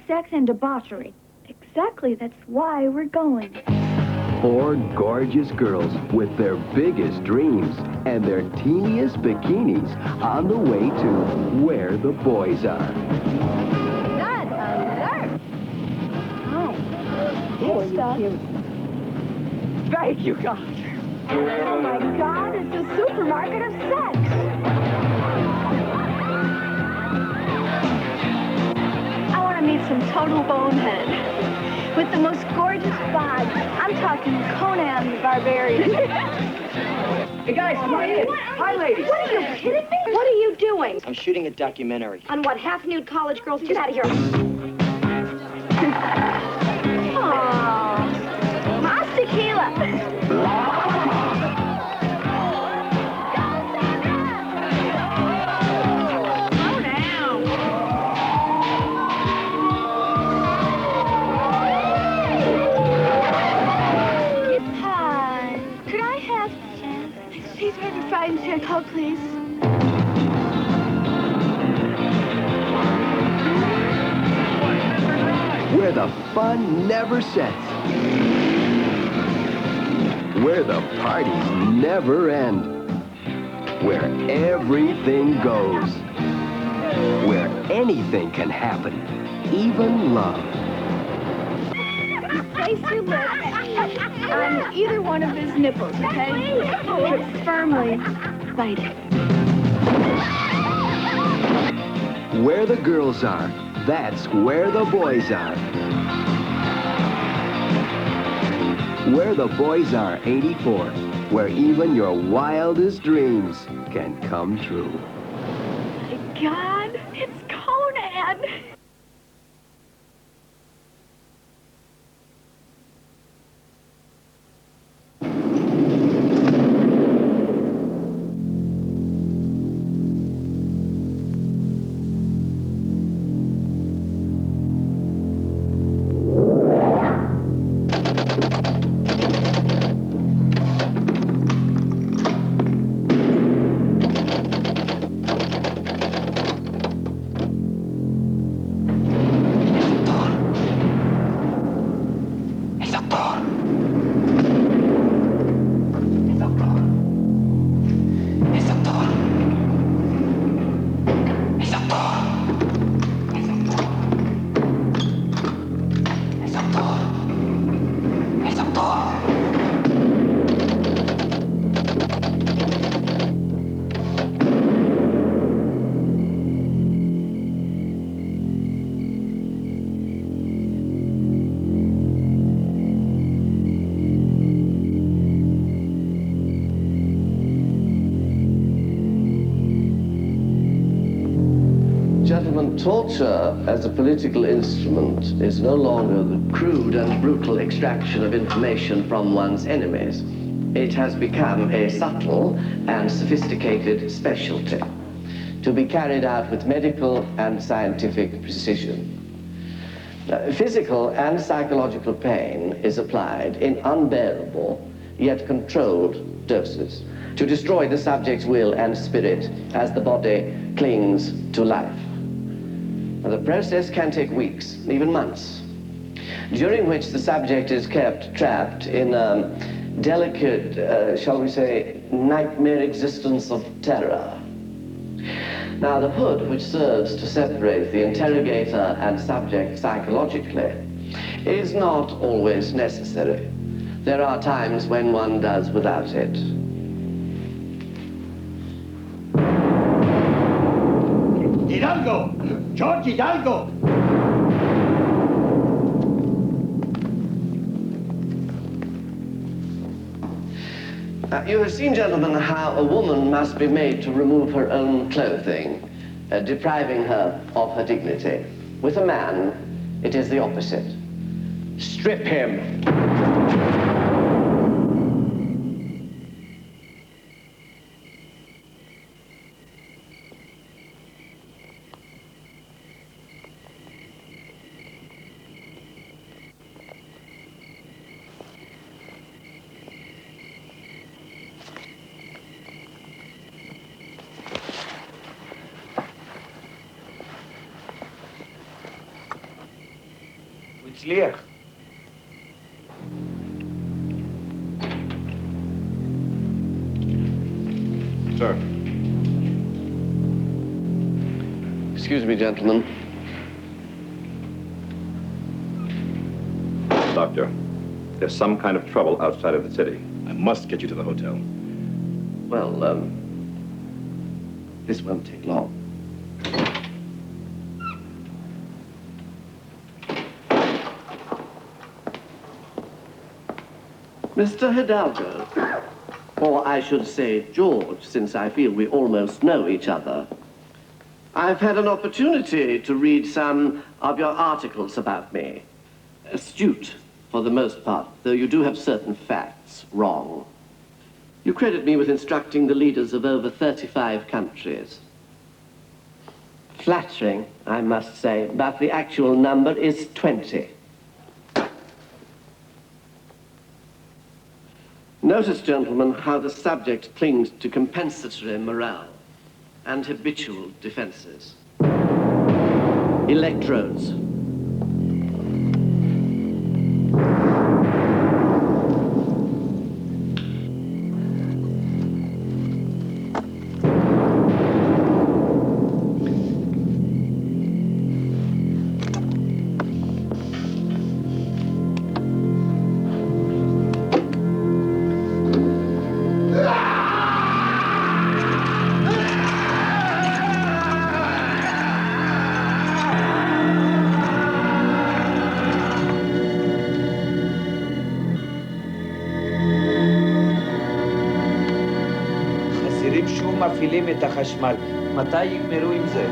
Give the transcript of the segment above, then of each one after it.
sex and debauchery. Exactly, that's why we're going. 4 gorgeous girls with their biggest dreams and their teeniest bikinis on the way to where the boys are. Good alert! Hi. Hey, stuff. Thank you, God. Oh my God, it's a supermarket of sex. I want to meet some total bonehead with the most gorgeous bod. I'm talking Conan the Barbarian. Hey, guys, come on in. Hi, ladies. What are you kidding me? What are you doing? I'm shooting a documentary. On what, half-nude college girls? Get out of here. Aww. Mas tequila. Fried Coke, please. Where the fun never sets. Where the parties never end. Where everything goes. Where anything can happen, even love. Place your lips on either one of his nipples, okay? But firmly bite it. Where the girls are, that's where the boys are. Where the boys are 84, where even your wildest dreams can come true. My God, it's Conan! Torture as a political instrument is no longer the crude and brutal extraction of information from one's enemies. It has become a subtle and sophisticated specialty to be carried out with medical and scientific precision. Physical and psychological pain is applied in unbearable yet controlled doses to destroy the subject's will and spirit as the body clings to life. The process can take weeks, even months, during which the subject is kept trapped in a delicate, shall we say, nightmare existence of terror. Now, the hood which serves to separate the interrogator and subject psychologically is not always necessary. There are times when one does without it. Hidalgo! George Hidalgo! You have seen, gentlemen, how a woman must be made to remove her own clothing, depriving her of her dignity. With a man, it is the opposite. Strip him! הצליח. Sir. Excuse me, gentlemen. Doctor, there's some kind of trouble outside of the city. I must get you to the hotel. Well, this won't take long. Mr. Hidalgo, or I should say George, since I feel we almost know each other, I've had an opportunity to read some of your articles about me. Astute, for the most part, though you do have certain facts wrong. You credit me with instructing the leaders of over 35 countries. Flattering, I must say, but the actual number is 20. Notice, gentlemen, how the subject clings to compensatory morale and habitual defenses. Electrodes. מפעילים את החשמל. מתי יגמרו עם זה?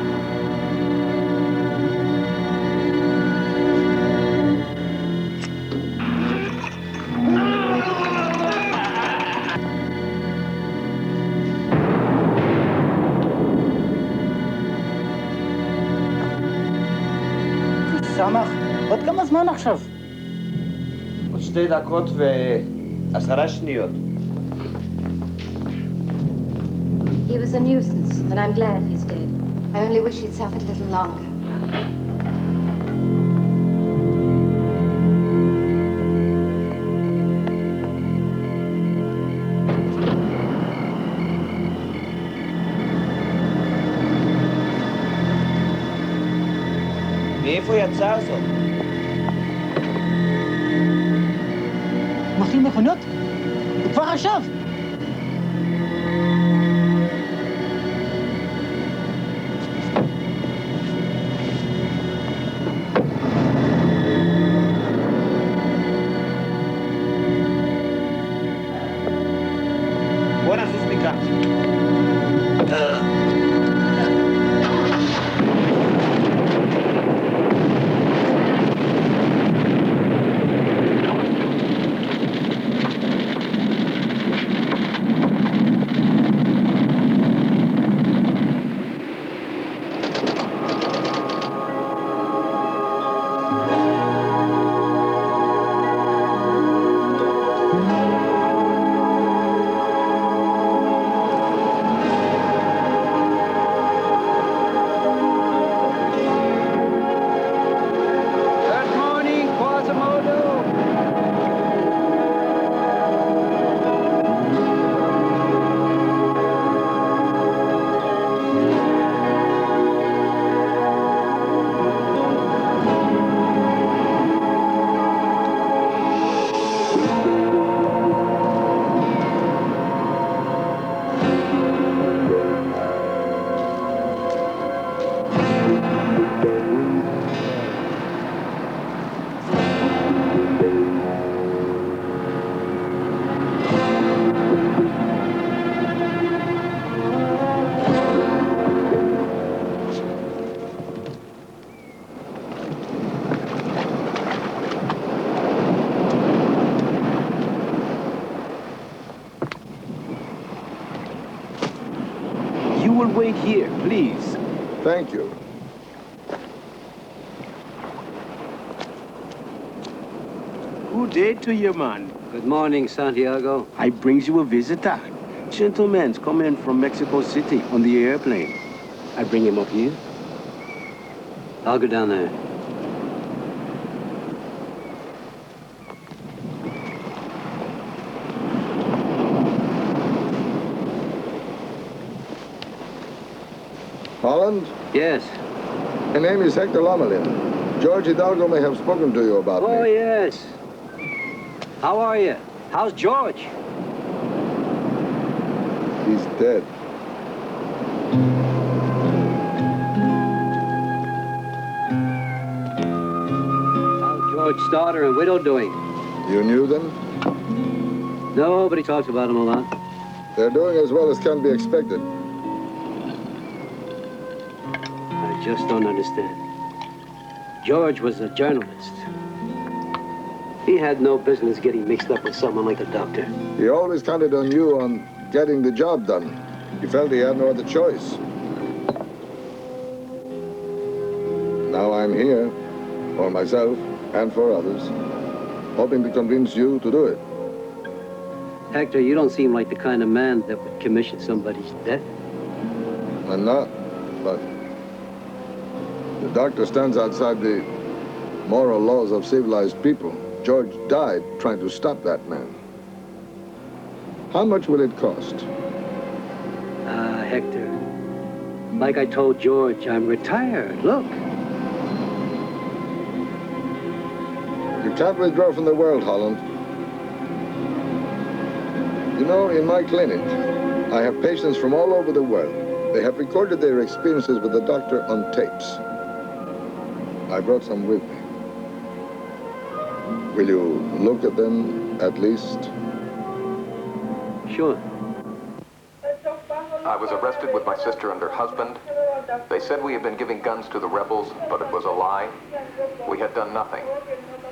סמך, עוד כמה זמן עכשיו? עוד 2 דקות ו10 שניות. He was a nuisance, and I'm glad he's dead. I only wish he'd suffered a little longer. מאיפה יצא זאת? מכין מכונות? הוא כבר עכשיו! Wait here, please. Thank you. Good day to you, man. Good morning, Santiago. I brings you a visitor. Gentleman's coming from Mexico City on the airplane. I bring him up here. I'll go down there. Holland? Yes. My name is Hector Lamalin. George Hidalgo may have spoken to you about me. Oh, yes. How are you? How's George? He's dead. How's George's daughter and widow doing? You knew them? Nobody talks about them a lot. They're doing as well as can be expected. I just don't understand. George was a journalist. He had no business getting mixed up with someone like a doctor. He always counted on you on getting the job done. He felt he had no other choice. Now I'm here, for myself and for others, hoping to convince you to do it. Hector, you don't seem like the kind of man that would commission somebody's death. I'm not, but the doctor stands outside the moral laws of civilized people. George died trying to stop that man. How much will it cost? Hector, like I told George, I'm retired. Look. You can't withdraw from the world, Holland. You know, in my clinic, I have patients from all over the world. They have recorded their experiences with the doctor on tapes. I brought some with me. Will you look at them, at least? Sure. I was arrested with my sister and her husband. They said we had been giving guns to the rebels, but it was a lie. We had done nothing.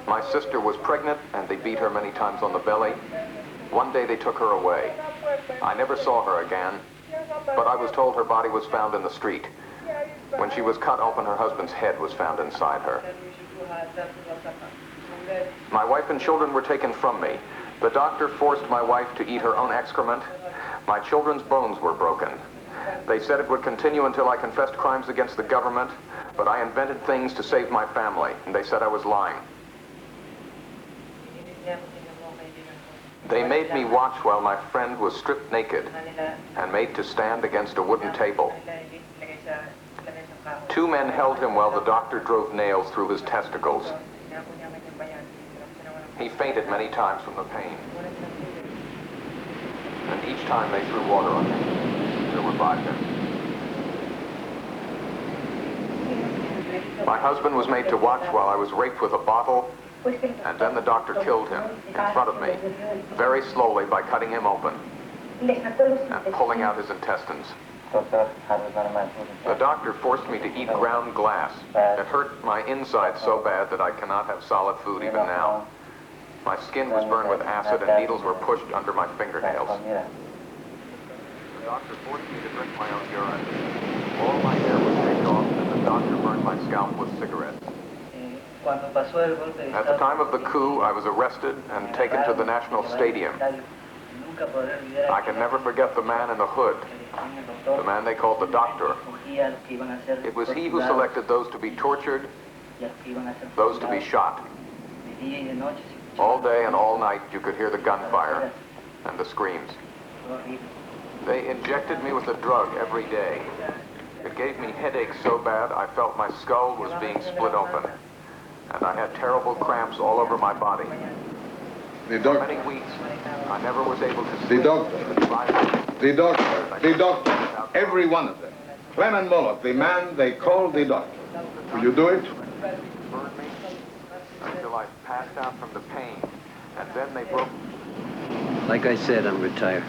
My sister was pregnant, and they beat her many times on the belly. One day they took her away. I never saw her again, but I was told her body was found in the street. When she was cut open, her husband's head was found inside her. My wife and children were taken from me. The doctor forced my wife to eat her own excrement. My children's bones were broken. They said it would continue until I confessed crimes against the government, but I invented things to save my family, and they said I was lying. They made me watch while my friend was stripped naked and made to stand against a wooden table. 2 men held him while the doctor drove nails through his testicles. He fainted many times from the pain. And each time they threw water on him to revive him. My husband was made to watch while I was raped with a bottle, and then the doctor killed him in front of me, very slowly by cutting him open and pulling out his intestines. The doctor forced me to eat ground glass. It hurt my inside so bad that I cannot have solid food even now. My skin was burned with acid and needles were pushed under my fingernails. The doctor forced me to drink my own urine. All my hair was taken off and the doctor burned my scalp with cigarettes. At the time of the coup, I was arrested and taken to the National Stadium. I can never forget the man in the hood, the man they called the doctor. It was he who selected those to be tortured, those to be shot. All day and all night you could hear the gunfire and the screams. They injected me with a drug every day. It gave me headaches so bad I felt my skull was being split open. And I had terrible cramps all over my body. For many weeks, I never was able to sleep. The doctor, every one of them. Clem and Moloch, the man they called the doctor. Will you do it? Burned me until I passed out from the pain. And then they broke. Like I said, I'm retired.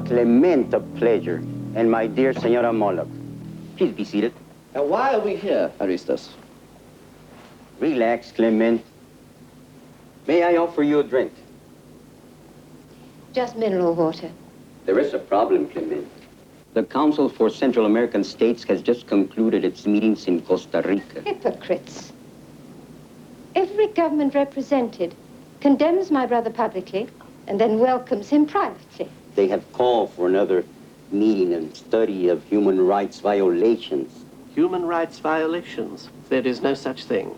Clement of pleasure, and my dear Senora Moloch. Please be seated. Now, why are we here, Aristos? Relax, Clement. May I offer you a drink? Just mineral water. There is a problem, Clement. The Council for Central American States has just concluded its meetings in Costa Rica. Hypocrites. Every government represented condemns my brother publicly and then welcomes him privately. They have called for another meeting and study of human rights violations. Human rights violations? There is no such thing.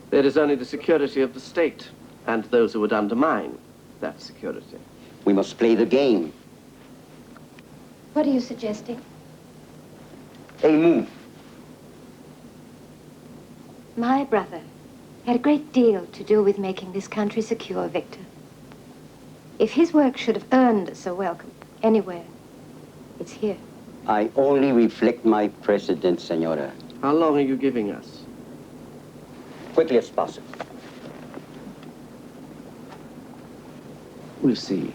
There is only the security of the state and those who would undermine that security. We must play the game. What are you suggesting? A move. My brother had a great deal to do with making this country secure, Victor. If his work should have earned us a welcome anywhere, it's here. I only reflect my precedent, Senora. How long are you giving us? Quickly as possible. We'll see.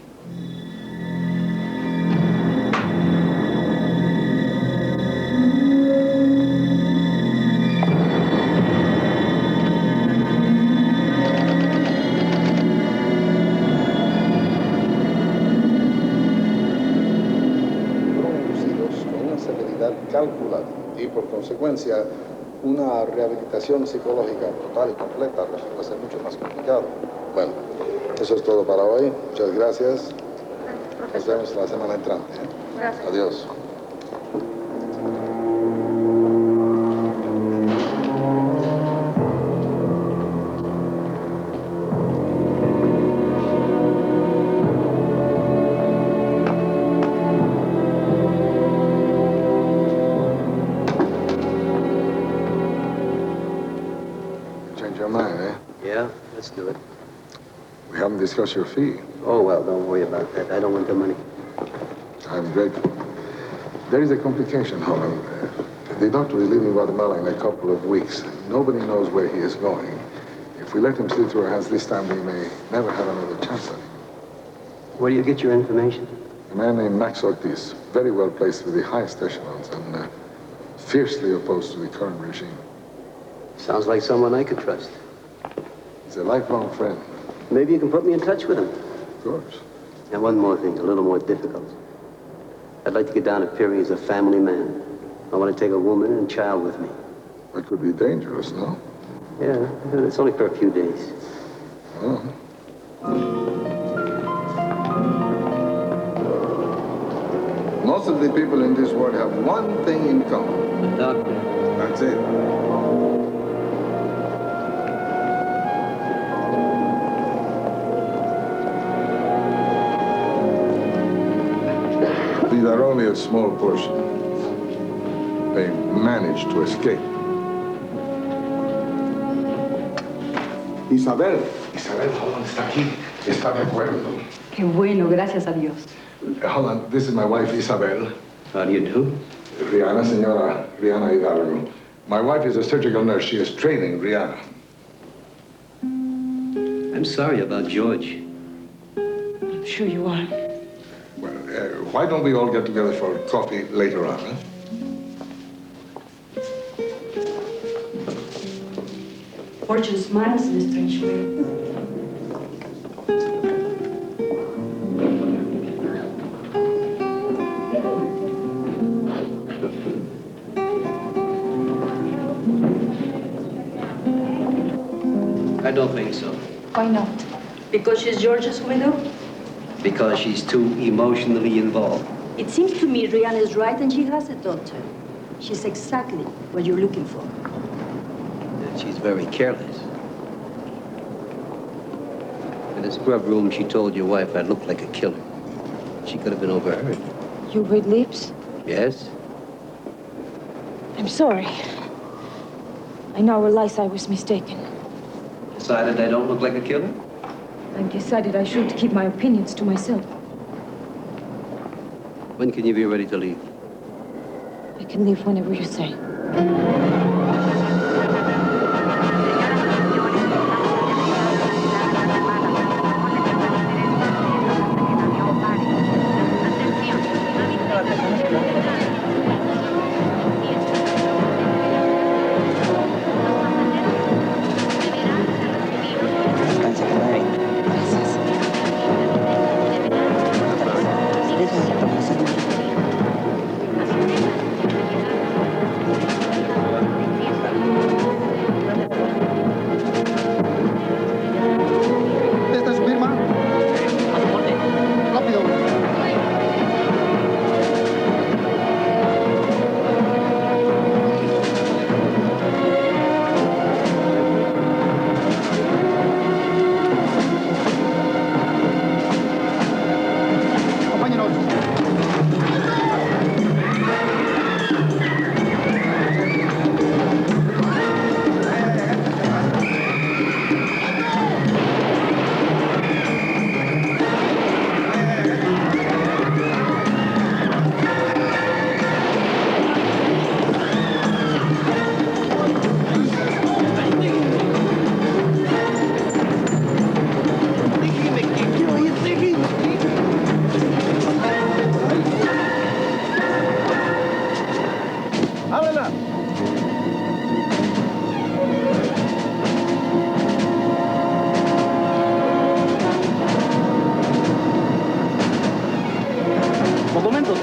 Calculada y por consecuencia una rehabilitación psicológica total y completa resulta ser mucho más complicado. Bueno, eso es todo para hoy. Muchas gracias. Nos vemos la semana entrante. Gracias. Adiós. Let's do it. We haven't discussed your fee. Oh, well, don't worry about that. I don't want the money. I'm grateful. There is a complication, Holland. The doctor is leaving Guatemala in a couple of weeks. Nobody knows where he is going. If we let him slip through our hands this time, we may never have another chance at him. Where do you get your information? A man named Max Ortiz, very well placed with the highest echelons and fiercely opposed to the current regime. Sounds like someone I could trust. He's a lifelong friend. Maybe you can put me in touch with him. Of course. And one more thing, a little more difficult. I'd like to get down to Peary as a family man. I want to take a woman and child with me. That could be dangerous, no? Yeah, it's only for a few days. Oh. Most of the people in this world have one thing in common. The doctor. That's it. These are only a small portion. They managed to escape. Isabel, Holland está aquí. Está de acuerdo. Qué bueno, gracias a Dios. Holland, this is my wife, Isabel. How do you do? Rihanna, Senora Rihanna Hidalgo. My wife is a surgical nurse. She is training Rihanna. I'm sorry about George. I'm sure you are. Well, why don't we all get together for coffee later on, huh? Fortune smiles in a strange way. I don't think so. Why not? Because she's George's widow? Because she's too emotionally involved. It seems to me Rihanna is right and she has a daughter. She's exactly what you're looking for. And she's very careless. In the scrub room, she told your wife I looked like a killer. She could have been overheard. You read lips? Yes? I'm sorry. I now realize I was mistaken. Decided I don't look like a killer? I've decided I should keep my opinions to myself. When can you be ready to leave? I can leave whenever you say. يلا. Documentos.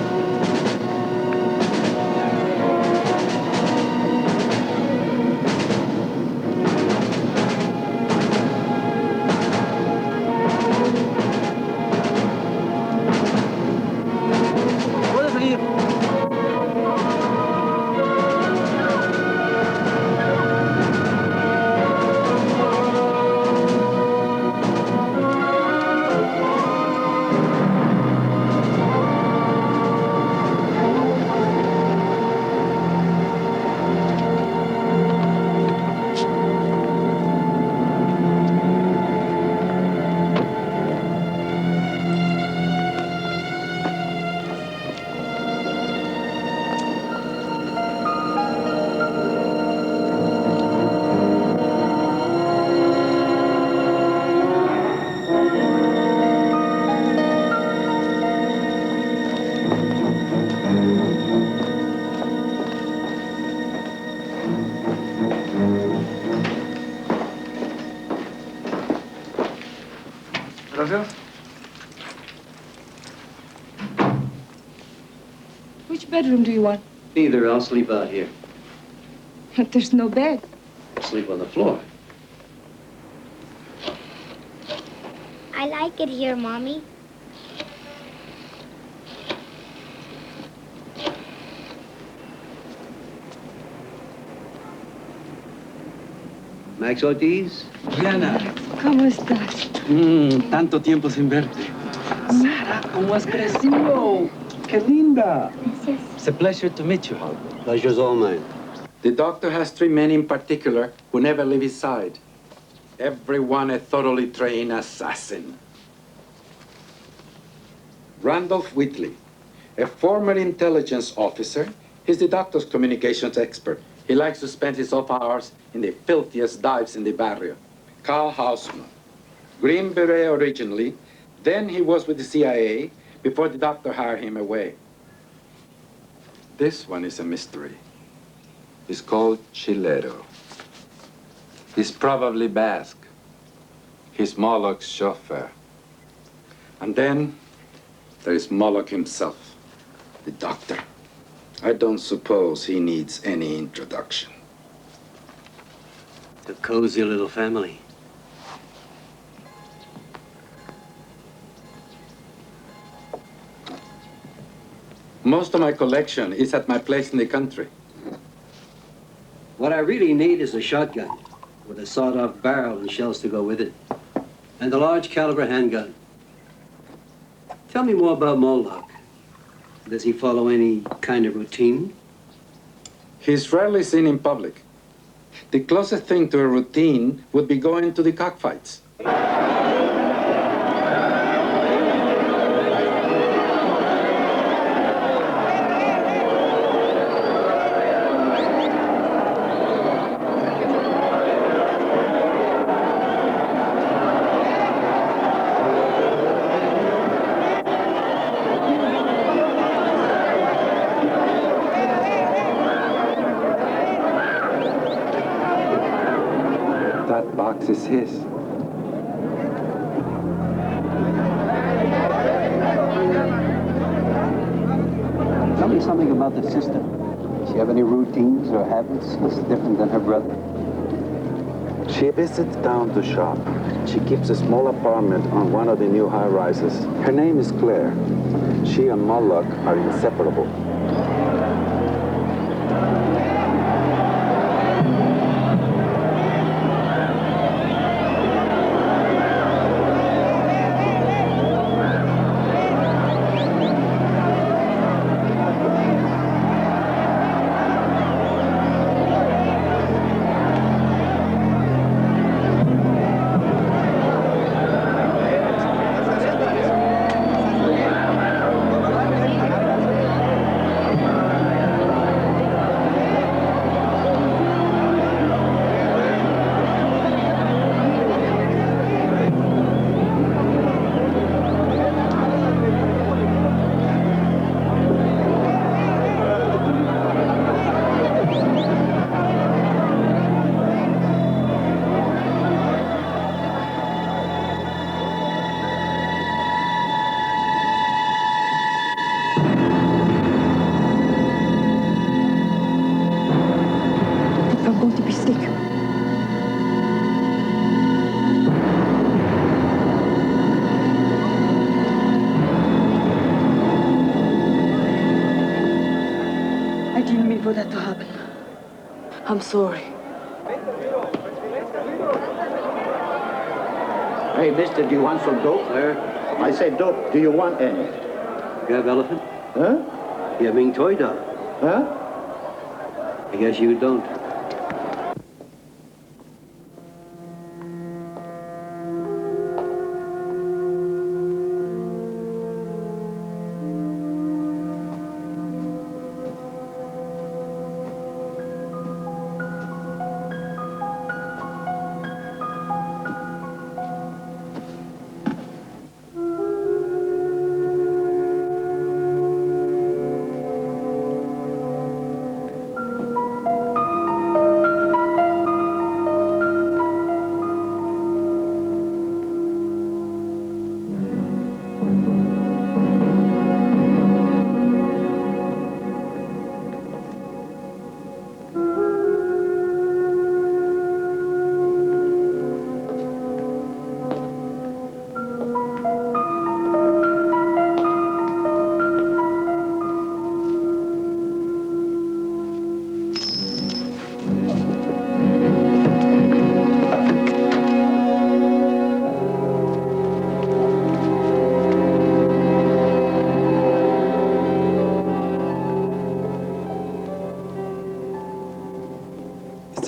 Puedes seguir. Gracias. Which bedroom do you want? Either. I'll sleep out here. There's no bed. I'll sleep on the floor. I like it here, Mommy. Max Ortiz? Diana. ¿Cómo estás? Tanto tiempo sin verte. Sara, ¿cómo has crecido? ¡Qué linda! It's a pleasure to meet you. Pleasure's all mine. The doctor has 3 men in particular who never leave his side. Everyone a thoroughly trained assassin. Randolph Whitley, a former intelligence officer. He's the doctor's communications expert. He likes to spend his off hours in the filthiest dives in the barrio. Carl Hausman, Green Beret originally, then he was with the CIA before the doctor hired him away. This one is a mystery. He's called Chilero. He's probably Basque. He's Moloch's chauffeur. And then there is Moloch himself, the doctor. I don't suppose he needs any introduction. A cozy little family. Most of my collection is at my place in the country. What I really need is a shotgun with a sawed-off barrel and shells to go with it, and a large caliber handgun. Tell me more about Moloch. Does he follow any kind of routine? He's rarely seen in public. The closest thing to a routine would be going to the cockfights. That box is his. Tell me something about the sister. Does she have any routines or habits that's different than her brother? She visits town to shop. She keeps a small apartment on one of the new high-rises. Her name is Claire. She and Moloch are inseparable. stick. I didn't mean for that to happen. I'm sorry. Hey, mister, do you want some dope? I said dope. Do you want any? You have elephant? Huh? You have Ming toy dog? Huh? I guess you don't.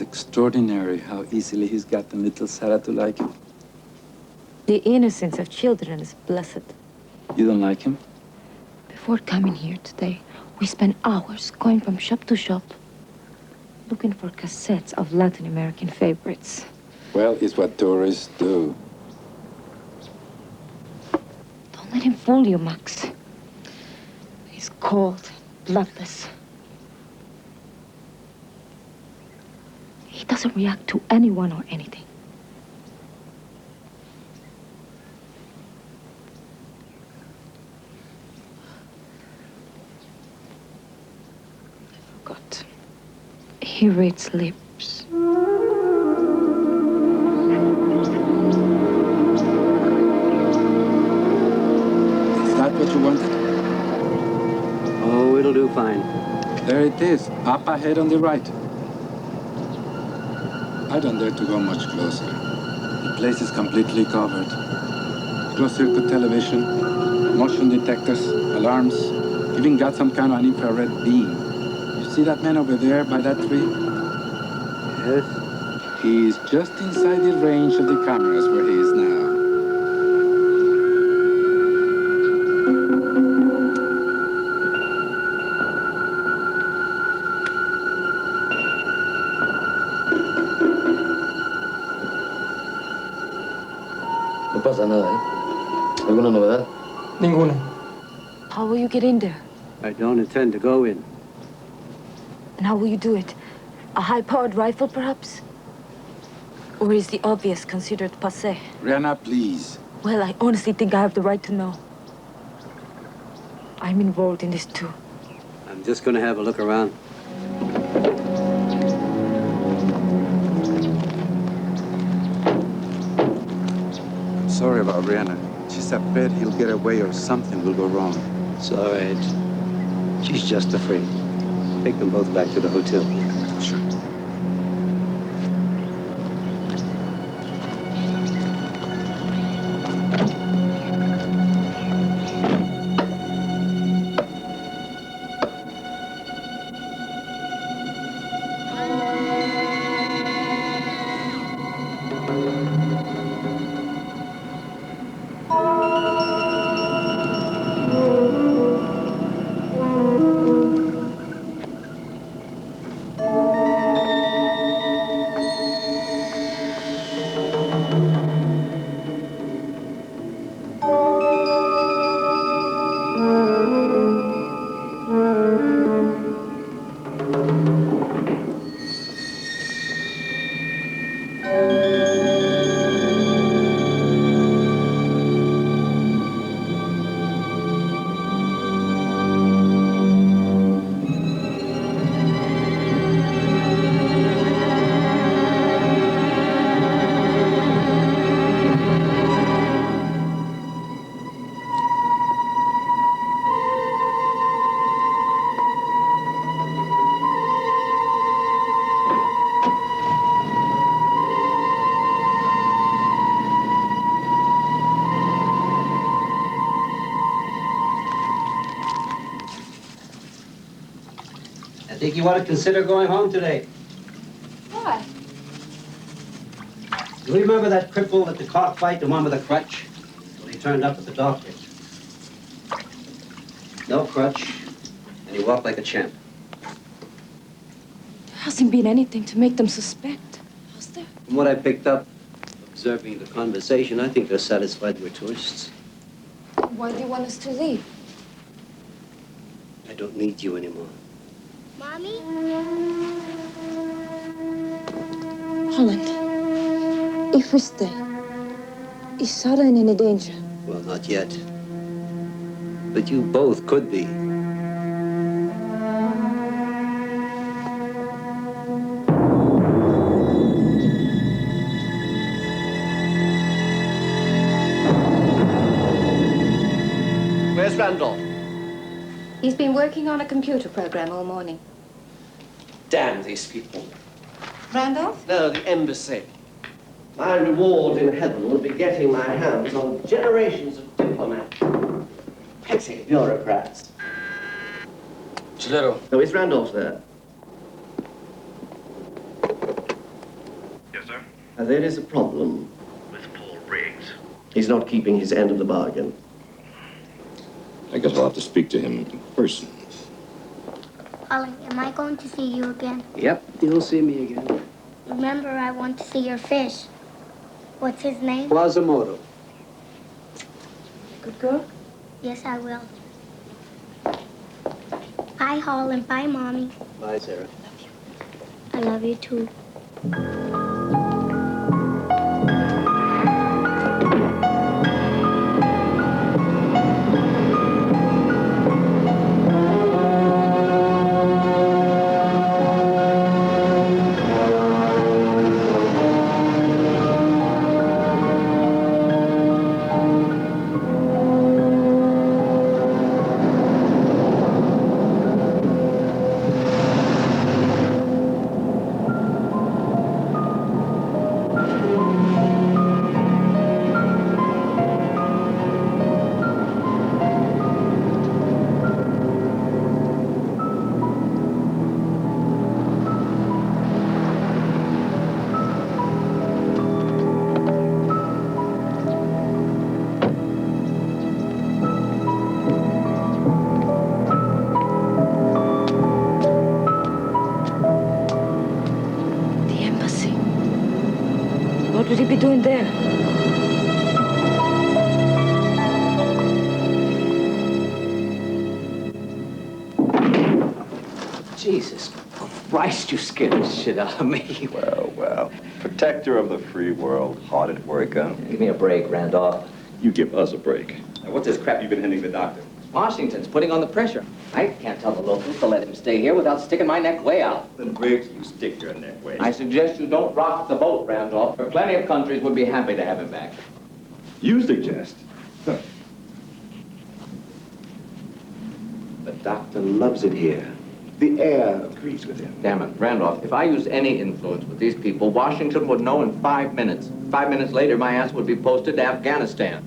Extraordinary how easily he's gotten little Sarah to like him. The innocence of children is blessed. You don't like him? Before coming here today, we spent hours going from shop to shop, looking for cassettes of Latin American favorites. Well, it's what tourists do. Don't let him fool you, Max. He's cold, bloodless. He doesn't react to anyone or anything. I forgot. He reads lips. Is that what you wanted? Oh, it'll do fine. There it is, up ahead on the right. I don't dare to go much closer. The place is completely covered. Closed-circuit television, motion detectors, alarms, even got some kind of an infrared beam. You see that man over there by that tree? Yes. He's just inside the range of the cameras where he is now. No pasa nada, ¿eh? ¿Alguna novedad? Ninguna. How will you get in there? I don't intend to go in. And how will you do it? A high-powered rifle, perhaps? Or is the obvious considered passé? Rihanna, please. Well, I honestly think I have the right to know. I'm involved in this too. I'm just going to have a look around. Sorry about Rihanna. She's afraid he'll get away or something will go wrong. It's all right. She's just afraid. Take them both back to the hotel. Sure. I think you ought to consider going home today. Why? You remember that cripple at the cockfight, the one with the crutch? Well, he turned up at the doctor. No crutch, and he walked like a champ. There hasn't been anything to make them suspect, has there? From what I picked up, observing the conversation, I think they're satisfied we're tourists. Why do you want us to leave? I don't need you anymore. Mommy? Holland, if we stay, is Sarah in any danger? Well, not yet. But you both could be. Where's Randolph? He's been working on a computer program all morning. Damn these people. Randolph? No, the embassy. My reward in heaven will be getting my hands on generations of diplomats. Petty bureaucrats. Chilero. No, is Randolph there? Yes, sir? There is a problem. With Paul Riggs. He's not keeping his end of the bargain. I guess I'll have to speak to him in person. Ollie, am I going to see you again? Yep, you'll see me again. Remember, I want to see your fish. What's his name? Quasimodo. Good girl? Yes, I will. Bye, Holland. Bye, Mommy. Bye, Sarah. I love you too. What would he be doing there? Jesus Christ, you scared the shit out of me. Well, well. Protector of the free world. Hard at work, huh? Give me a break, Randolph. You give us a break. Now, what's this crap you've been handing the doctor? Washington's putting on the pressure. I can't tell the locals to let him stay here without sticking my neck way out. Then where do you stick your neck way? I suggest you don't rock the boat, Randolph, for plenty of countries would be happy to have him back. You suggest? The doctor loves it here. The air agrees with him. Damn it, Randolph, if I used any influence with these people, Washington would know in 5 minutes. 5 minutes later, my ass would be posted to Afghanistan.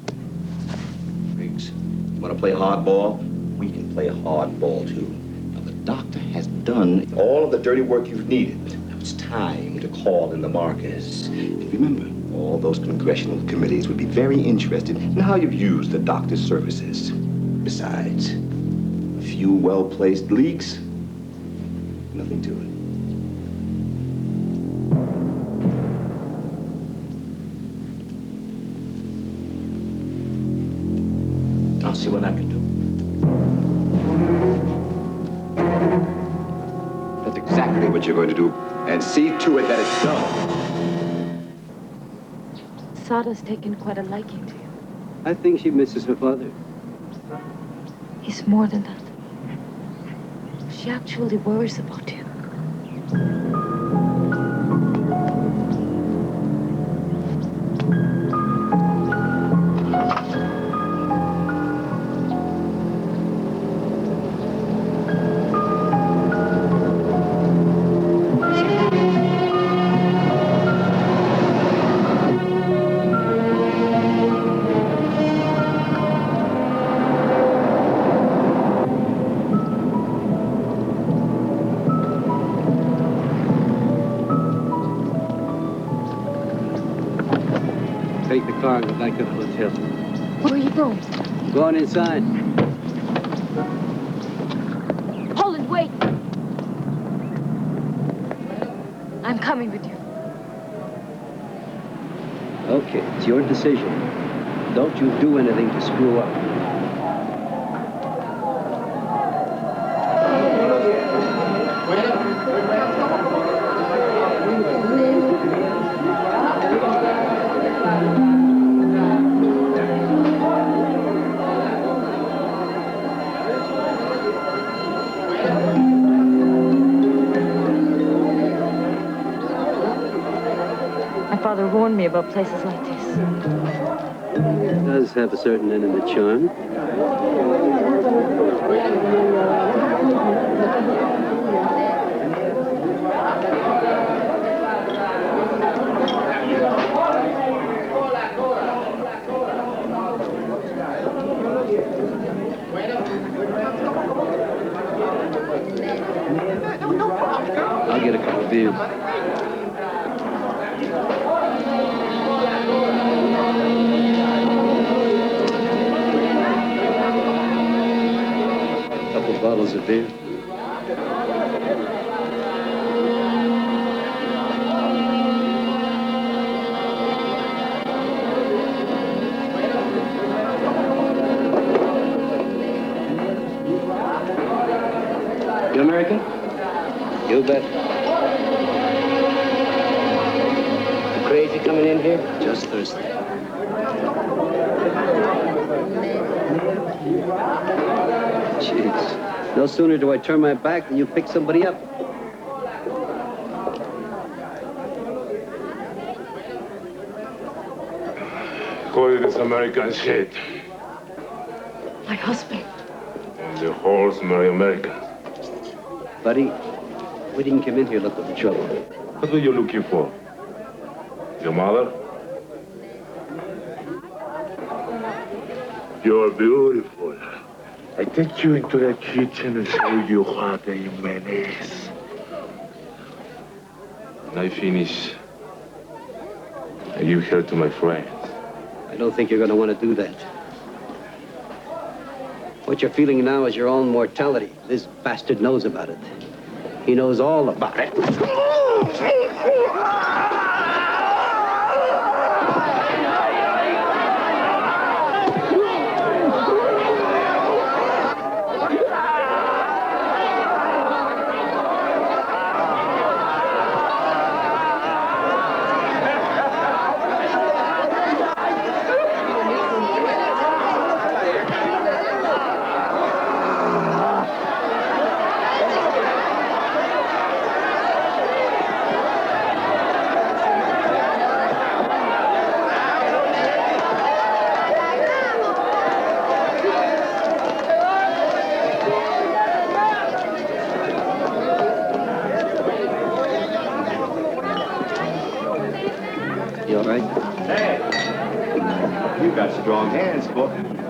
Riggs, you want to play hardball? We can play hardball, too. Now, the doctor has done all of the dirty work you've needed. Now it's time to call in the markers. And remember, all those congressional committees would be very interested in how you've used the doctor's services. Besides, a few well-placed leaks, nothing to it. I'll see what I can do. That's exactly what you're going to do, and see to it that it's done. Sada's taken quite a liking to you. I think she misses her father. It's more than that. She actually worries about you. car and go back to the hotel. Where are you going? Going inside. Holland, wait! I'm coming with you. Okay, it's your decision. Don't you do anything to screw up. My father warned me about places like this. It does have a certain end in the charm. I'll get a couple of beers. Couple bottles of beer. You American? You bet. You crazy coming in here? Just thirsty. Jeez. No sooner do I turn my back than you pick somebody up. Who is this American shit? My husband. The wholes marry Americans. Buddy, we didn't come in here looking for trouble. What were you looking for? Your mother? You're beautiful. I take you into the kitchen and show you how they manage. When I finish, I give her to my friends. I don't think you're going to want to do that. What you're feeling now is your own mortality. This bastard knows about it. He knows all about it.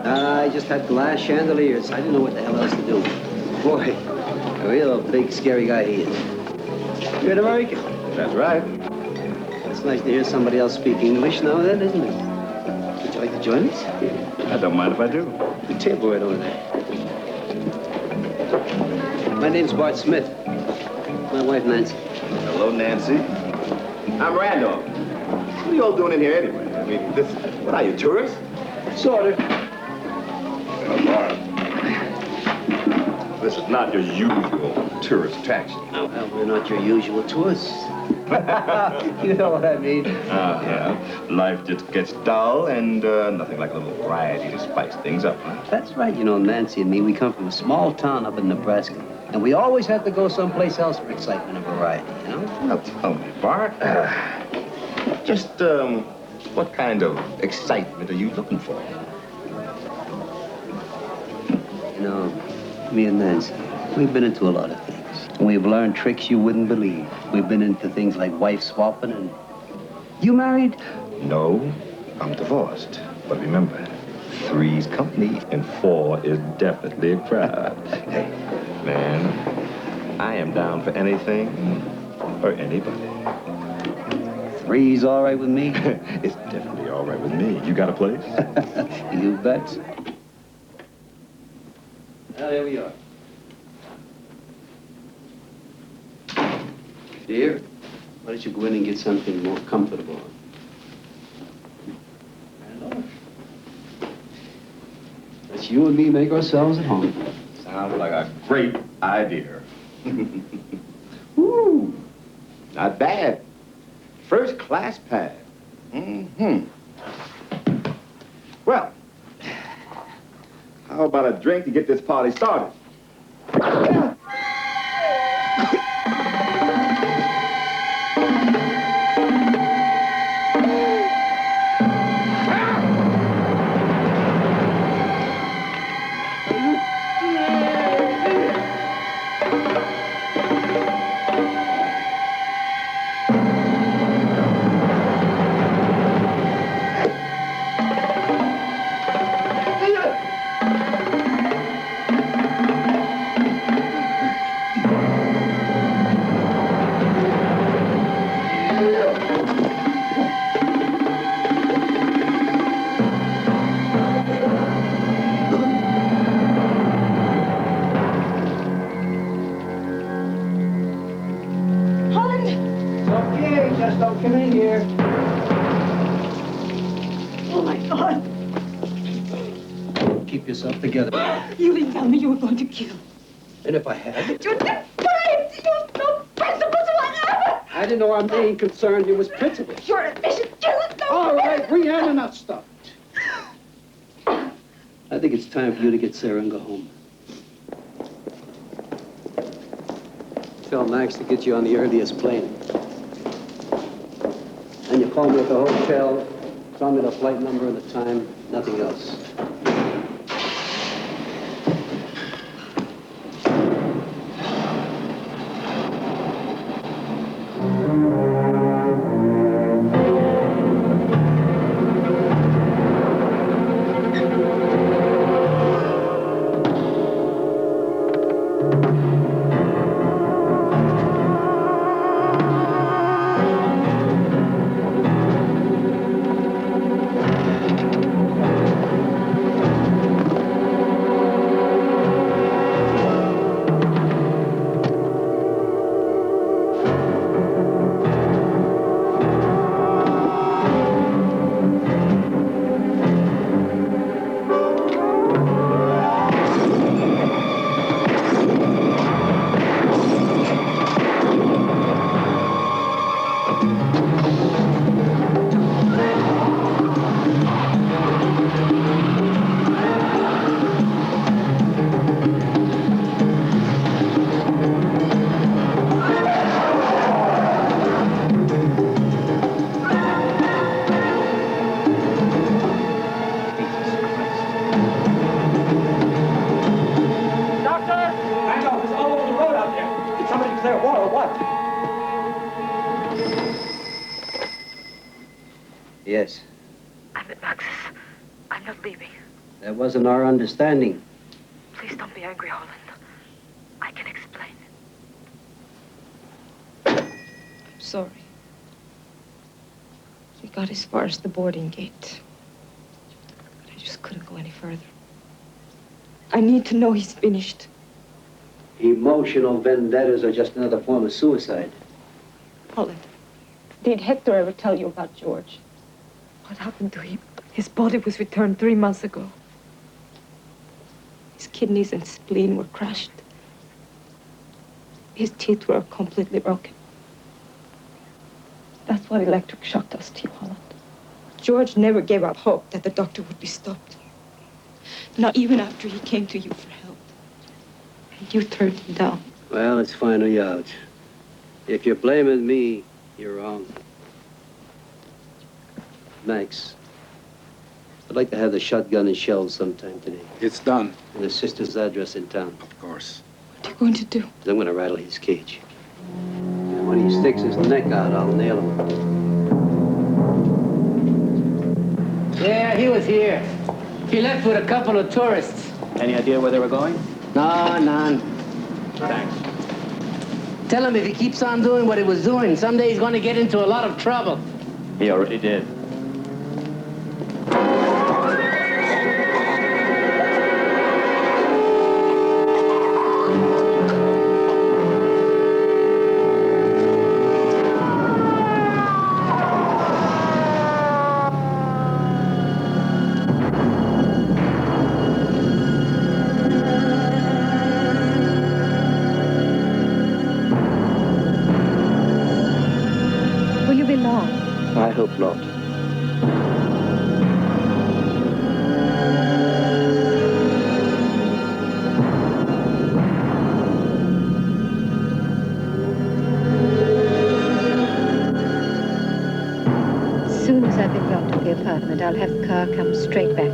I just had glass chandeliers. I didn't know what the hell else to do. Boy, a real big, scary guy he is. You're an American. That's right. It's nice to hear somebody else speak English now and then, isn't it? Would you like to join us? I don't mind if I do. The table right over there. My name's Bart Smith. My wife, Nancy. Hello, Nancy. I'm Randolph. What are you all doing in here anyway? I mean, what are you, tourists? Sort of. This is not your usual tourist attraction. No, well, we're not your usual tourists. You know what I mean? Yeah. Life just gets dull and nothing like a little variety to spice things up, huh? That's right. You know, Nancy and me, we come from a small town up in Nebraska. And we always have to go someplace else for excitement and variety, you know? Well, tell me, Bart. What kind of excitement are you looking for? You know, me and Nancy, we've been into a lot of things. And we've learned tricks you wouldn't believe. We've been into things like wife swapping and... You married? No, I'm divorced. But remember, 3's company and 4 is definitely a crowd. Hey, man, I am down for anything or anybody. 3's all right with me. It's definitely all all right with me. You got a place? You bet. Well, here we are. Dear, why don't you go in and get something more comfortable? Let's you and me make ourselves at home. Sounds like a great idea. Woo! Not bad. First class pad. Mm-hmm. Well, how about a drink to get this party started? Yourself together. You didn't tell me you were going to kill. And if I had? You defied your no principles whatever! I didn't know our main concern here was principles. Your admission kills no. All right, we had enough stuff. I think it's time for you to get Sarah and go home. Tell Max to get you on the earliest plane. And you call me at the hotel, tell me the flight number and the time, nothing else. Yes. I'm at Max's. I'm not leaving. That wasn't our understanding. Please don't be angry, Holland. I can explain. I'm sorry. We got as far as the boarding gate. But I just couldn't go any further. I need to know he's finished. Emotional vendettas are just another form of suicide. Holland, did Hector ever tell you about George? What happened to him? His body was returned 3 months ago. His kidneys and spleen were crushed. His teeth were completely broken. That's what electric shock does to you, Holland. George never gave up hope that the doctor would be stopped. Not even after he came to you for help. And you turned him down. Well, it's finally out. If you're blaming me, you're wrong. Max, I'd like to have the shotgun and shells sometime today. It's done. And his sister's address in town. Of course. What are you going to do? I'm going to rattle his cage. And when he sticks his neck out, I'll nail him. Yeah, he was here. He left with a couple of tourists. Any idea where they were going? No, none. Thanks. Tell him if he keeps on doing what he was doing, someday he's going to get into a lot of trouble. He already did. hope not. As soon as I've been brought to the apartment, I'll have the car come straight back.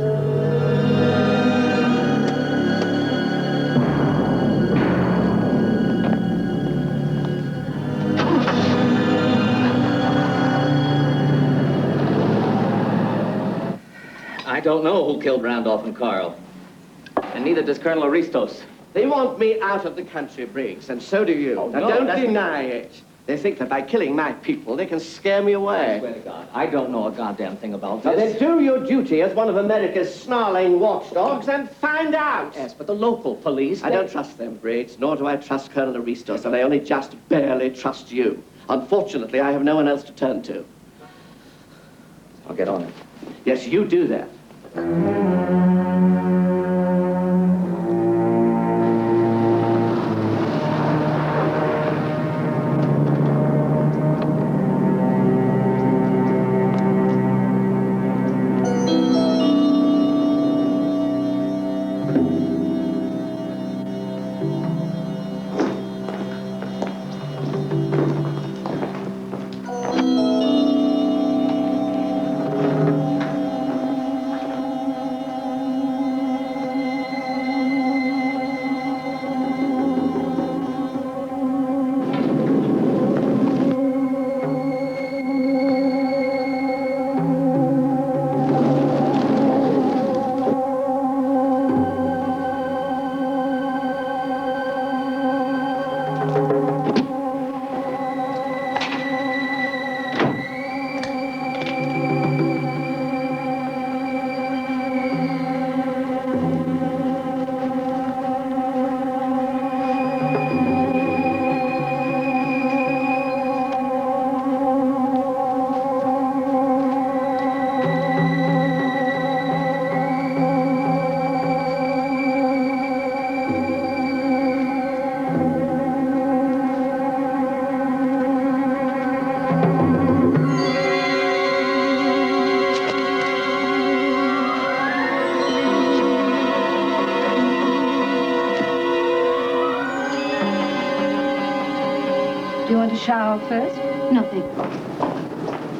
I don't know who killed Randolph and Carl. And neither does Colonel Aristos. They want me out of the country, Briggs, and so do you. Now, no, don't that's- deny it. They think that by killing my people, they can scare me I away. swear to God, I don't know a goddamn thing about Now, this. then do your duty as one of America's snarling watchdogs and find out. Yes, but the local police... I don't trust them, Briggs, nor do I trust Colonel Aristos, and I only just barely trust you. Unfortunately, I have no one else to turn to. I'll get on it. Yes, you do that. Do you want to shower first? No, thank you.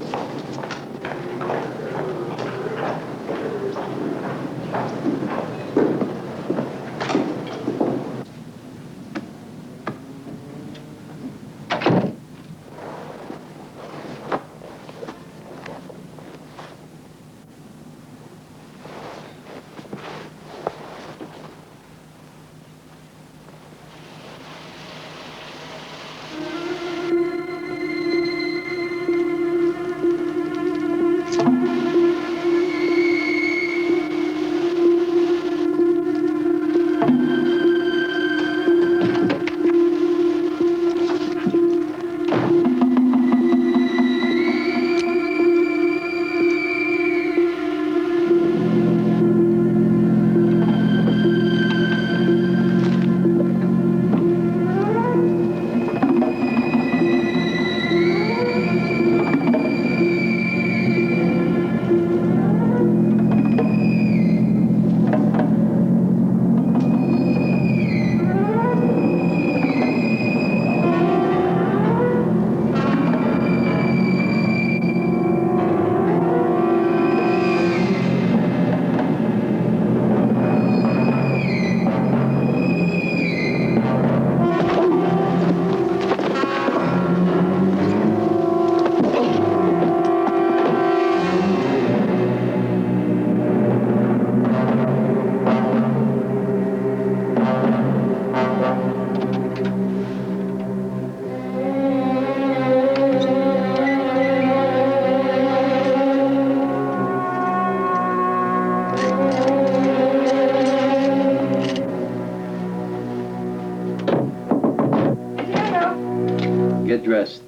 Get dressed.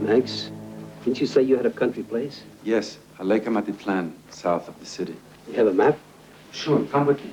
Max, didn't you say you had a country place? Yes, a Lake Amatitlán, south of the city. You have a map? Sure, come with me.